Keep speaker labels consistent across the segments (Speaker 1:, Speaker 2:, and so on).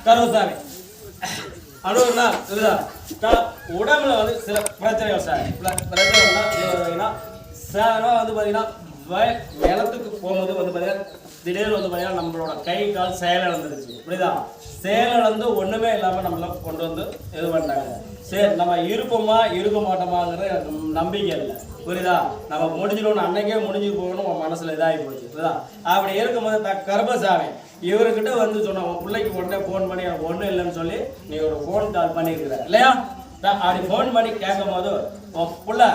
Speaker 1: கருவசாமி அனுபவம்னா இதுதான் உடம்புல வந்து சில பிரச்சனைகள் சார் பிரச்சனைகள்னா சாதாரணமாக வந்து பார்த்தீங்கன்னா நிலத்துக்கு போகும்போது வந்து பார்த்தீங்கன்னா திடீர்னு வந்து பார்த்தீங்கன்னா நம்மளோட கை கால் செயலிழந்துருச்சு புரியுதா செயலிழந்து ஒன்றுமே இல்லாமல் நம்மள கொண்டு வந்து இது பண்ணிட்டாங்க சரி நம்ம இருப்போமா இருக்க மாட்டோமாங்கிறது எனக்கு நம்பிக்கை இல்லை புரியுதா நம்ம முடிஞ்சிடணும் அன்னைக்கே முடிஞ்சு போகணும் உன் மனசில் இதாகி போச்சு புரியுதா அப்படி இருக்கும்போது கர்ப்பசாமி இவர்கிட்ட வந்து சொன்ன உன் பிள்ளைக்கு உடனே ஃபோன் பண்ணி எனக்கு ஒன்றும் இல்லைன்னு சொல்லி நீ ஒரு ஃபோன் கால் பண்ணியிருக்கிற இல்லையா அப்படி ஃபோன் பண்ணி கேட்கும் போது உன் பிள்ளை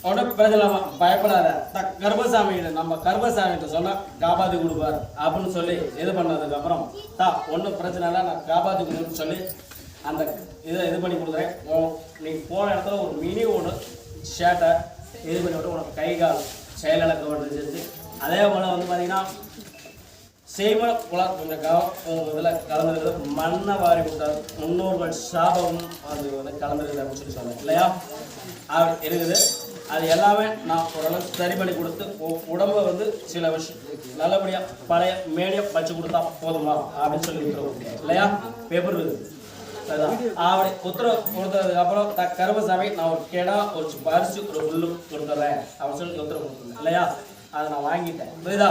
Speaker 1: ஒன்றும் பிரச்சனை பயப்படாத கர்ப்பசாமிகிட்ட நம்ம கர்ப்பசாமிகிட்ட சொன்னால் காப்பாற்றி கொடுப்பார் அப்படின்னு சொல்லி இது பண்ணதுக்கப்புறம் ஒன்றும் பிரச்சனை இல்லை நான் காப்பாற்றி கொடுக்குன்னு சொல்லி அந்த இதை இது பண்ணி கொடுக்குறேன் நீ போன இடத்துல ஒரு மினி ஒன்று ஷர்ட்டை இது பண்ணி விட்டு உனக்கு கை கால் செயலிழக்க வேண்டியது அதே போல் வந்து பார்த்தீங்கன்னா செய்மன குளம் கொஞ்சம் இதில் கலந்துருக்குது மண்ணை வாரி கொடுத்தாரு முன்னோர்கள் சாபமும் அது வந்து கலந்துருக்குது அப்படின்னு சொல்லி சொன்னேன் இல்லையா அப்படி இருக்குது அது எல்லாமே நான் ஓரளவுக்கு சரி பண்ணி கொடுத்து உடம்பை வந்து சில விஷயம் நல்லபடியாக பழைய மேடியம் வச்சு கொடுத்தா போதுமா அப்படின்னு சொல்லி கொடுத்துருவோம் இல்லையா பேப்பர் இருக்குது அப்படி உத்தரவு கொடுத்ததுக்கப்புறம் கருமசாமி நான் ஒரு கெடா ஒரு பரிசு ஒரு புல்லு கொடுத்துட்றேன் அப்படின்னு சொல்லி உத்தரவு கொடுத்துருந்தேன் இல்லையா அதை நான் வாங்கிட்டேன் புரியுதா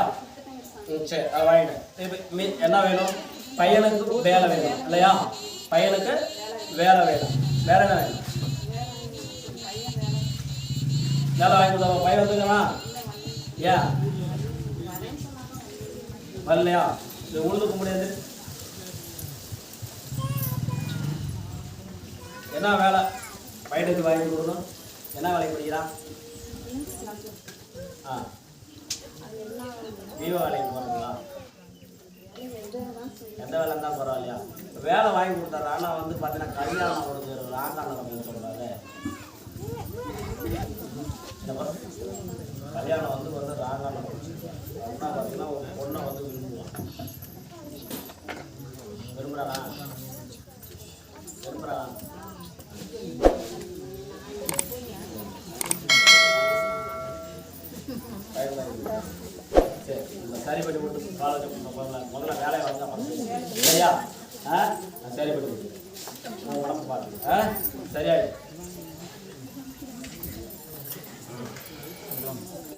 Speaker 1: சரி அதை வாங்கிட்டேன் இப்போ என்ன வேணும் பையனுக்கு வேலை வேணும் இல்லையா பையனுக்கு வேலை வேணும் வேற என்ன வேணும் வேலை வாங்கி கொடுத்தா பையன் வந்துக்கண்ணா ஏன் வரலையா இது உழுதுக்க முடியாது என்ன வேலை பையனுக்கு வாங்கி கொடுக்கணும் என்ன வேலைக்கு படிக்கிறான் வீவோ வேலைக்கு போகிறீங்களா எந்த வேலை இருந்தால் பரவாயில்லையா வேலை வாங்கி கொடுத்தாரு ஆனால் வந்து பார்த்தீங்கன்னா கல்யாணம் ஒரு ராங்கான சொல்லக்கூடாது கல்யாணம் வந்து ராங்கான அப்படின்னா பார்த்தீங்கன்னா ஒரு பொண்ணை வந்து விரும்புவான் விரும்புகிறானா விரும்புகிறான் சரி சரி பண்ணி விட்டு காலேஜ் முதல்ல வேலையை வந்து சரியா நான் சரி பண்ணி விட்டு உடம்பு பார்த்து சரியாயிடும்